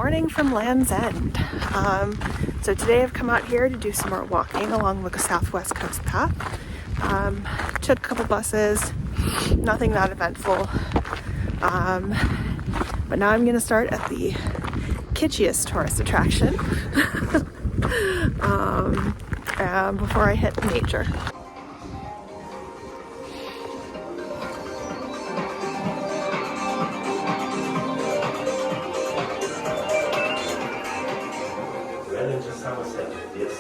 morning from Land's End. So today I've come out here to do some more walking along the Southwest Coast path. Took a couple buses, nothing that eventful. But now I'm going to start at the kitschiest tourist attraction before I hit nature.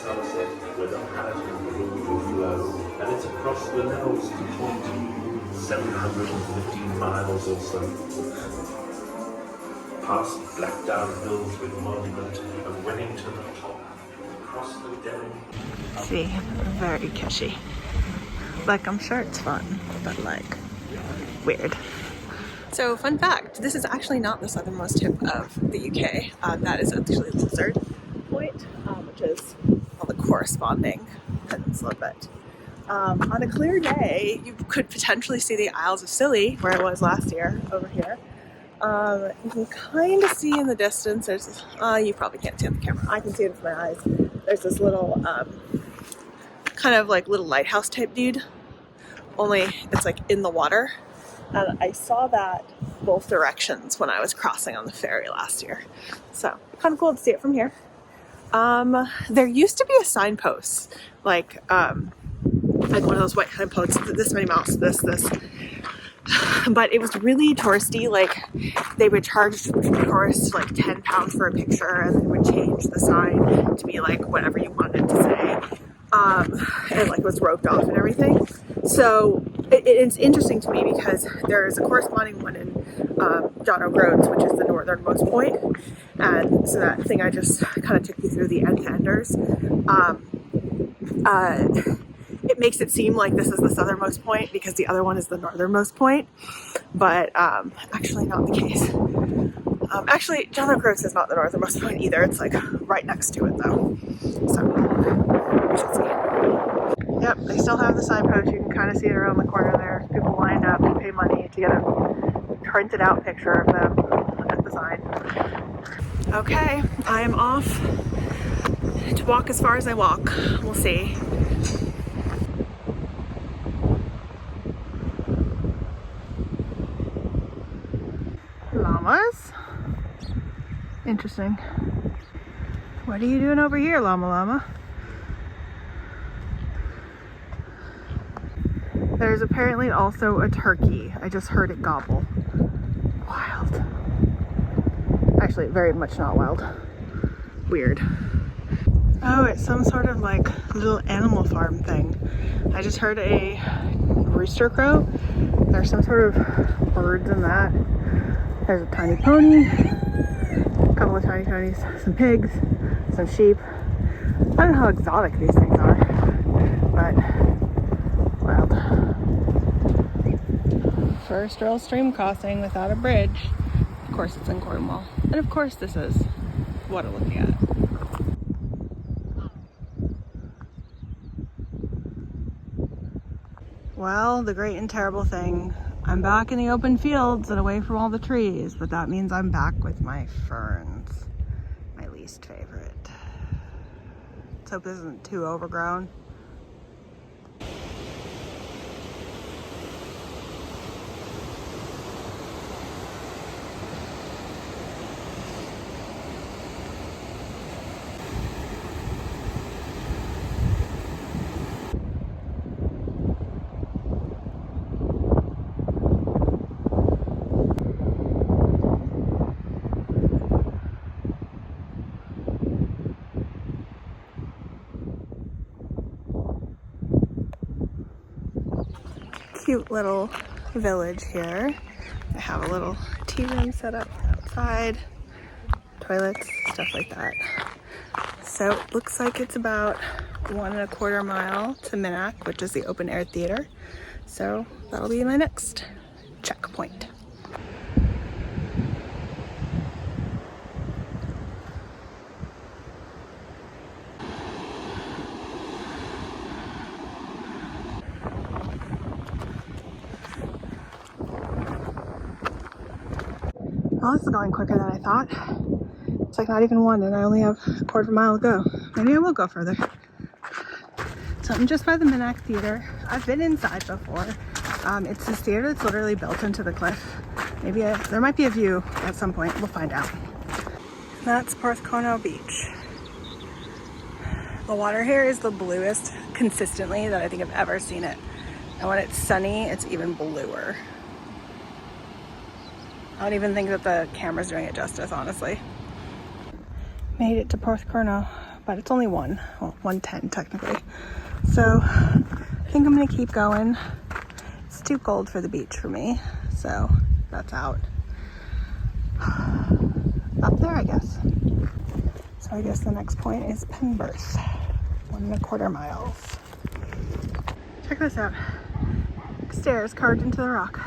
Somerset, where the Palatine will flow, and it's across the levels to Taunton, 715 miles or so. Past Blackdown Hills with Monument and winning to the top, across the Devon. See, very kitschy. Like, I'm sure it's fun, but like, weird. So, fun fact, this is actually not the southernmost tip of the UK. That is actually Lizard Point, which is the corresponding peninsula bit. On a clear day, you could potentially see the Isles of Scilly, where I was last year, over here. You can kind of see in the distance, there's, you probably can't see on the camera, I can see it with my eyes. There's this little, kind of like little lighthouse type dude, only it's like in the water. And I saw that both directions when I was crossing on the ferry last year. So, kind of cool to see it from here. There used to be a signpost, like one of those white signposts, this many miles, this, but it was really touristy. Like, they would charge tourists like £10 for a picture, and they would change the sign to be like whatever you wanted to say, and like was roped off and everything. So it's interesting to me because there is a corresponding one in John O'Groats, which is the northernmost point, and so that thing I just kind of took you through the end-to-enders. It makes it seem like this is the southernmost point because the other one is the northernmost point, but actually not the case. Actually, John O'Groats is not the northernmost point either. It's like right next to it though. So we should see. Yep, they still have the signpost. You can kind of see it around the corner there. People lined up to pay money to get a printed out picture of them at the sign. Okay, I am off to walk as far as I walk. We'll see. Llamas? Interesting. What are you doing over here, llama? There's apparently also a turkey. I just heard it gobble. Wild. Actually, very much not wild. Weird. Oh, it's some sort of like little animal farm thing. I just heard a rooster crow. There's some sort of birds in that. There's a tiny pony, a couple of tiny ponies, some pigs, some sheep. I don't know how exotic these things are, but wild. First real stream crossing without a bridge. Of course it's in Cornwall. And of course this is what I'm looking at. Well, the great and terrible thing. I'm back in the open fields and away from all the trees, but that means I'm back with my ferns. My least favorite. Let's hope this isn't too overgrown. Cute little village here. I have a little tea room set up outside, toilets, stuff like that. So it looks like it's about 1.25 miles to Minack, which is the open air theater. So that'll be my next checkpoint. Well, this is going quicker than I thought. It's like not even one, and I only have a quarter of a mile to go. Maybe I will go further. So I'm just by the Minack Theater. I've been inside before. It's this theater that's literally built into the cliff. Maybe there might be a view at some point. We'll find out. That's Porthcurno Beach. The water here is the bluest consistently that I think I've ever seen it. And when it's sunny, it's even bluer. I don't even think that the camera's doing it justice, honestly. Made it to Porthcurno, but it's only 1:10 technically. So I think I'm gonna keep going. It's too cold for the beach for me, so that's out. Up there, I guess. So I guess the next point is Penberth, 1¼ miles. Check this out. Stairs carved into the rock.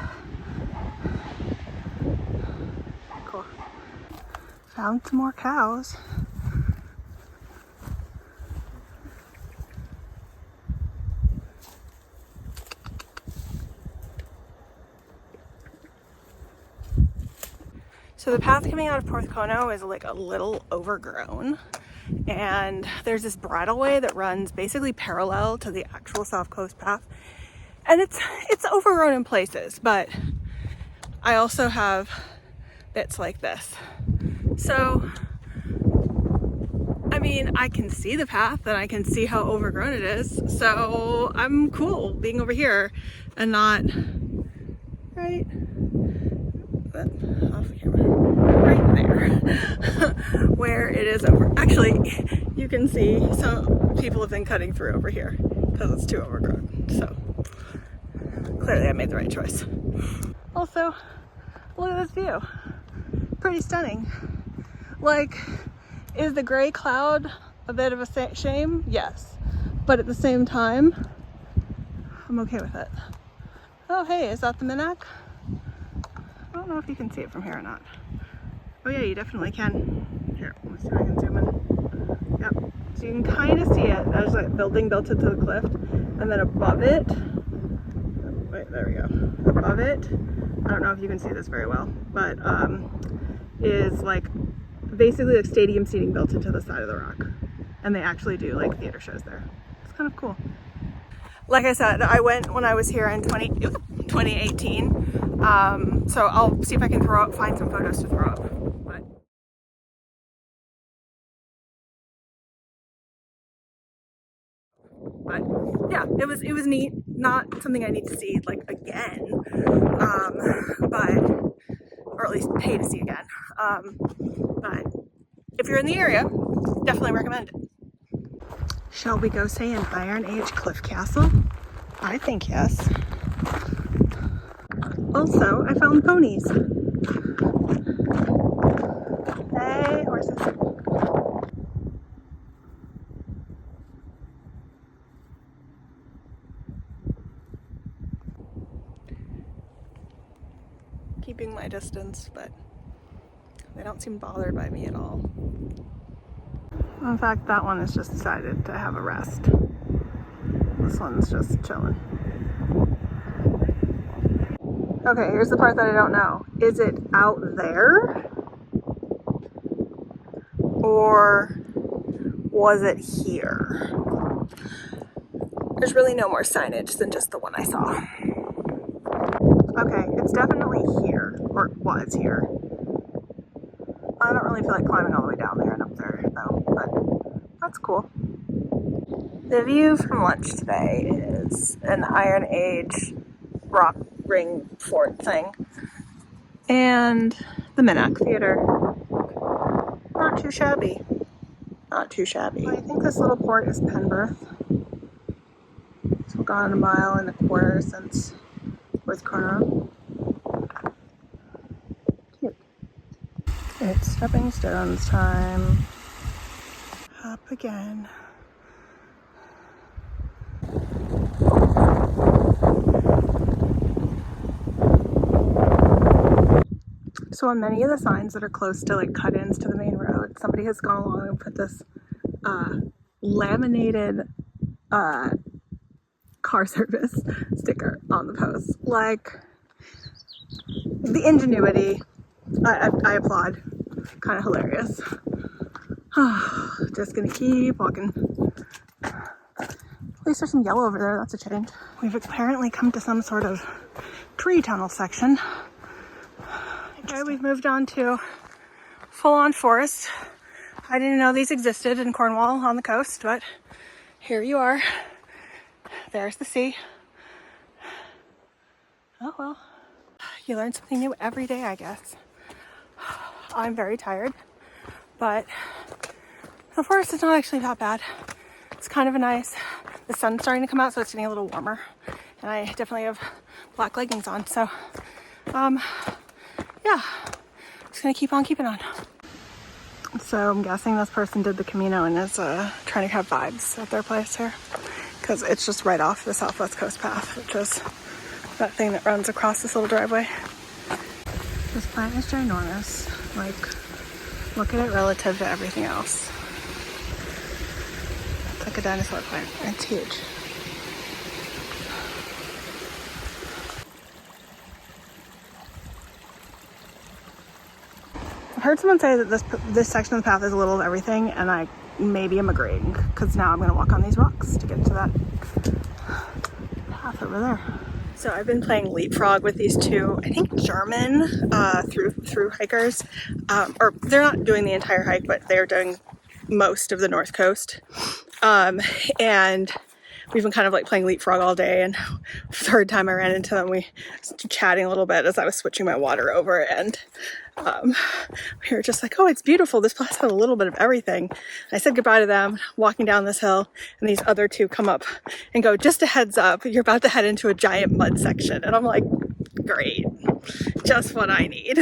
Cool. Found some more cows. So the path coming out of Porthcurno is like a little overgrown, and there's this bridleway that runs basically parallel to the actual South Coast path, and it's overgrown in places, but I also have bits like this. So I mean, I can see the path and I can see how overgrown it is, so I'm cool being over here and not right off camera, right there, where it is over. Actually, you can see some people have been cutting through over here because it's too overgrown. So clearly I made the right choice. Also, look at this view. Pretty stunning. Like, is the gray cloud a bit of a shame? Yes. But at the same time, I'm okay with it. Oh, hey, is that the Minack? I don't know if you can see it from here or not. Oh yeah, you definitely can. Here, let's see if I can zoom in. Yep. So you can kind of see it. There's like a building built into the cliff, and then above it, wait, there we go. Above it, I don't know if you can see this very well, but is like basically like stadium seating built into the side of the rock. And they actually do like theater shows there. It's kind of cool. Like I said, I went when I was here in 2018. So I'll see if I can find some photos to throw up. But yeah, it was neat. Not something I need to see like again, but or at least pay to see again. But if you're in the area, definitely recommend it. Shall we go say an Iron Age cliff castle? I think yes. Also, I found ponies. Hey, horses. Keeping my distance, but they don't seem bothered by me at all. In fact, that one has just decided to have a rest. This one's just chilling. Okay, here's the part that I don't know. Is it out there? Or was it here? There's really no more signage than just the one I saw. Okay, it's definitely here, or was here. I don't really feel like climbing all the way down there and up there though, but that's cool. The view from lunch today is an Iron Age rock ring fort thing. And the Minack Theater. Not too shabby. Not too shabby. I think this little port is Penberth. So we've gone 1.25 miles since Porthcurno. Cute. It's stepping stones time. Up again. So on many of the signs that are close to like cut-ins to the main road, somebody has gone along and put this laminated car service sticker on the post. Like, the ingenuity, I applaud. Kind of hilarious. Just gonna keep walking. At least there's some yellow over there, that's a change. We've apparently come to some sort of tree tunnel section. Okay, we've moved on to full-on forest. I didn't know these existed in Cornwall on the coast, but here you are. There's the sea. Oh well. You learn something new every day, I guess. I'm very tired, but the forest is not actually that bad. It's kind of nice. The sun's starting to come out, so it's getting a little warmer. And I definitely have black leggings on, so yeah, just gonna keep on keeping on. So I'm guessing this person did the Camino and is trying to have vibes at their place here, because it's just right off the Southwest Coast Path, which is that thing that runs across this little driveway. This plant is ginormous. Like, look at it relative to everything else. It's like a dinosaur plant. It's huge. I've heard someone say that this section of the path is a little of everything, and I maybe am agreeing, because now I'm going to walk on these rocks to get to that path over there. So I've been playing leapfrog with these two, I think German through hikers, or they're not doing the entire hike, but they're doing most of the North Coast, and we've been kind of like playing leapfrog all day, and the third time I ran into them, we were chatting a little bit as I was switching my water over, and we were just like, oh, it's beautiful. This place has a little bit of everything. And I said goodbye to them, walking down this hill, and these other two come up and go, just a heads up, you're about to head into a giant mud section. And I'm like, great, just what I need.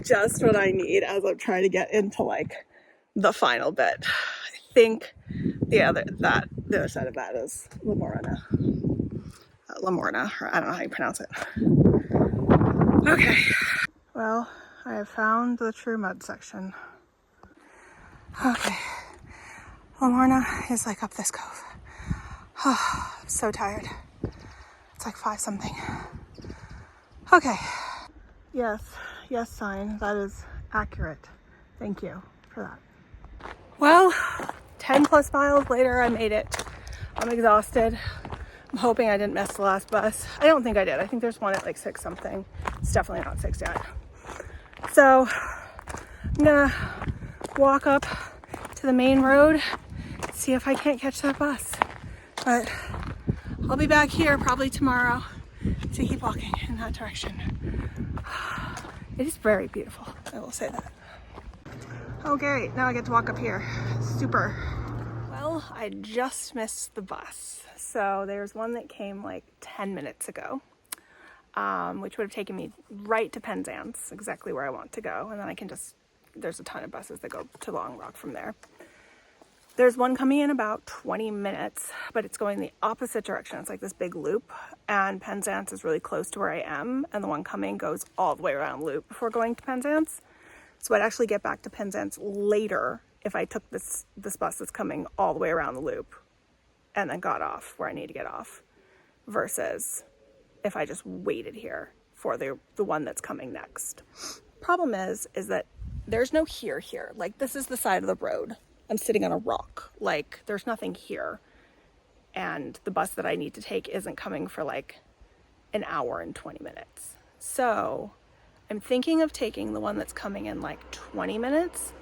Just what I need as I'm trying to get into like the final bit. I think the other side of that is Lamorna. Lamorna, or I don't know how you pronounce it. Okay. Well, I have found the true mud section. Okay. Lamorna is like up this cove. Oh, I'm so tired. It's like 5 something. Okay. Yes, sign. That is accurate. Thank you for that. Well, 10 plus miles later, I made it. I'm exhausted. I'm hoping I didn't miss the last bus. I don't think I did. I think there's one at like 6 something. It's definitely not 6 yet. So I'm gonna walk up to the main road, see if I can't catch that bus. But I'll be back here probably tomorrow to keep walking in that direction. It is very beautiful, I will say that. Okay, now I get to walk up here. Super. Well, I just missed the bus. So there's one that came like 10 minutes ago, which would have taken me right to Penzance, exactly where I want to go. And then I can just, there's a ton of buses that go to Long Rock from there. There's one coming in about 20 minutes, but it's going the opposite direction. It's like this big loop, and Penzance is really close to where I am. And the one coming goes all the way around loop before going to Penzance. So I'd actually get back to Penzance later if I took this bus that's coming all the way around the loop and then got off where I need to get off, versus if I just waited here for the one that's coming next. Problem is that there's no here. Like, this is the side of the road. I'm sitting on a rock. Like, there's nothing here. And the bus that I need to take isn't coming for like an hour and 20 minutes. So I'm thinking of taking the one that's coming in like 20 minutes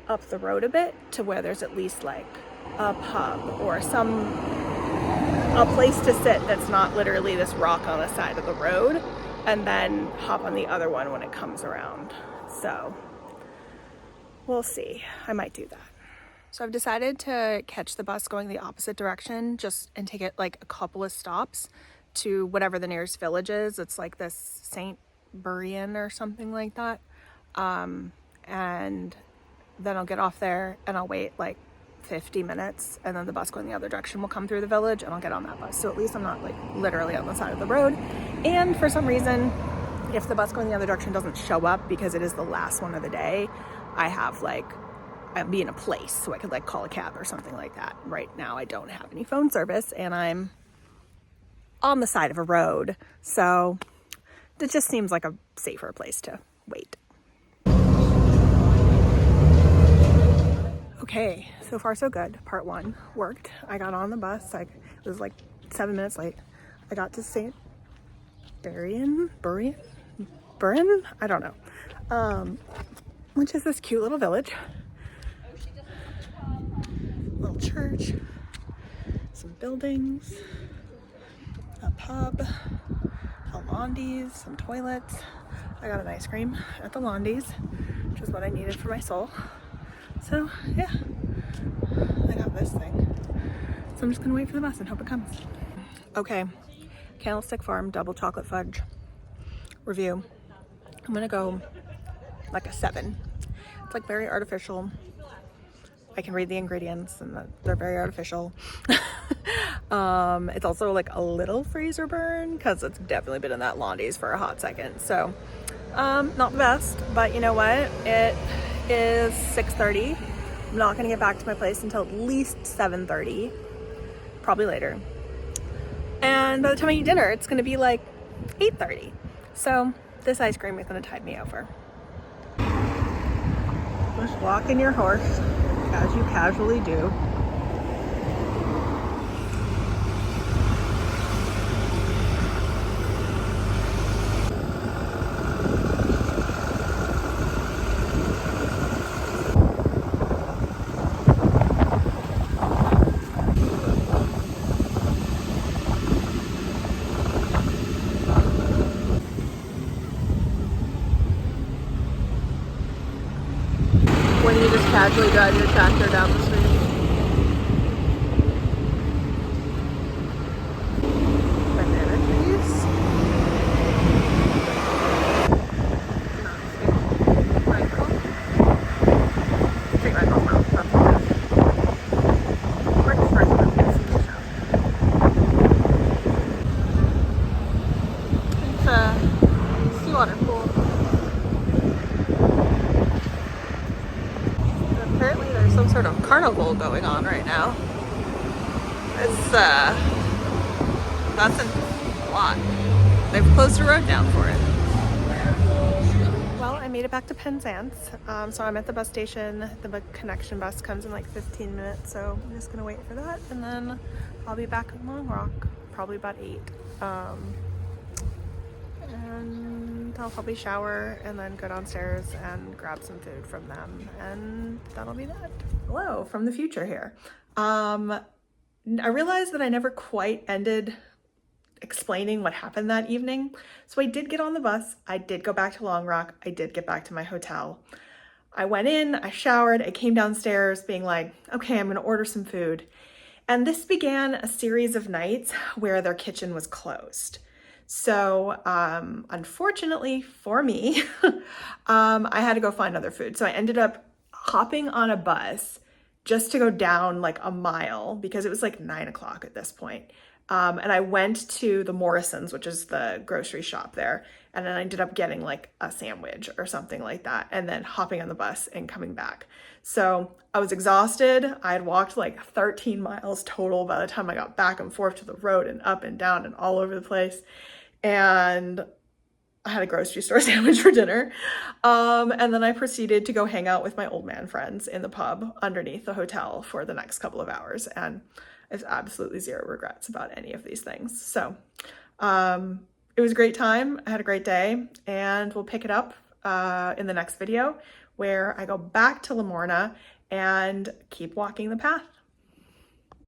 up the road a bit to where there's at least like a pub or a place to sit that's not literally this rock on the side of the road, and then hop on the other one when it comes around. So we'll see. I might do that. So I've decided to catch the bus going the opposite direction and take it like a couple of stops to whatever the nearest village is. It's like this St. Buryan or something like that. And then I'll get off there and I'll wait like 50 minutes, and then the bus going the other direction will come through the village and I'll get on that bus. So at least I'm not like literally on the side of the road. And for some reason, if the bus going the other direction doesn't show up because it is the last one of the day, I'll be in a place so I could like call a cab or something like that. Right now I don't have any phone service and I'm on the side of a road. So it just seems like a safer place to wait. Okay, so far so good. Part 1 worked. I got on the bus. It was like 7 minutes late. I got to St. Burin? I don't know. Which is this cute little village. Little church, some buildings, a pub, a Londies, some toilets. I got an ice cream at the Londies, which is what I needed for my soul. So yeah, I got this thing. So I'm just gonna wait for the bus and hope it comes. Okay, Candlestick Farm double chocolate fudge review. I'm gonna go like a 7. It's like very artificial. I can read the ingredients and they're very artificial. It's also like a little freezer burn because it's definitely been in that Londies for a hot second. So not the best, but you know what? It is 6:30. I'm not gonna get back to my place until at least 7:30, probably later. And by the time I eat dinner, it's gonna be like 8:30. So this ice cream is gonna tide me over. Just walking your horse, as you casually do. When you just casually drive your tractor down the street. Banana trees. Michael. St. Michael's Mount. That's what it is. We're just first one to see the show. It's a seawater pool. Apparently there's some sort of carnival going on right now. It's that's a lot. They've closed the road down for it. Well, I made it back to Penzance. So I'm at the bus station. The connection bus comes in like 15 minutes, so I'm just gonna wait for that, and then I'll be back in Long Rock probably about 8. And I'll probably shower and then go downstairs and grab some food from them, and that'll be that. Hello from the future here. I realized that I never quite ended explaining what happened that evening. So I did get on the bus. I did go back to Long Rock. I did get back to my hotel. I went in, I showered, I came downstairs being like, okay, I'm gonna order some food. And this began a series of nights where their kitchen was closed. So unfortunately for me, I had to go find other food. So I ended up hopping on a bus just to go down like a mile because it was like 9 o'clock at this point. And I went to the Morrison's, which is the grocery shop there. And then I ended up getting like a sandwich or something like that. And then hopping on the bus and coming back. So I was exhausted. I had walked like 13 miles total by the time I got back and forth to the road and up and down and all over the place. And I had a grocery store sandwich for dinner. And then I proceeded to go hang out with my old man friends in the pub underneath the hotel for the next couple of hours. And I have absolutely zero regrets about any of these things. So it was a great time. I had a great day, and we'll pick it up in the next video where I go back to Lamorna and keep walking the path.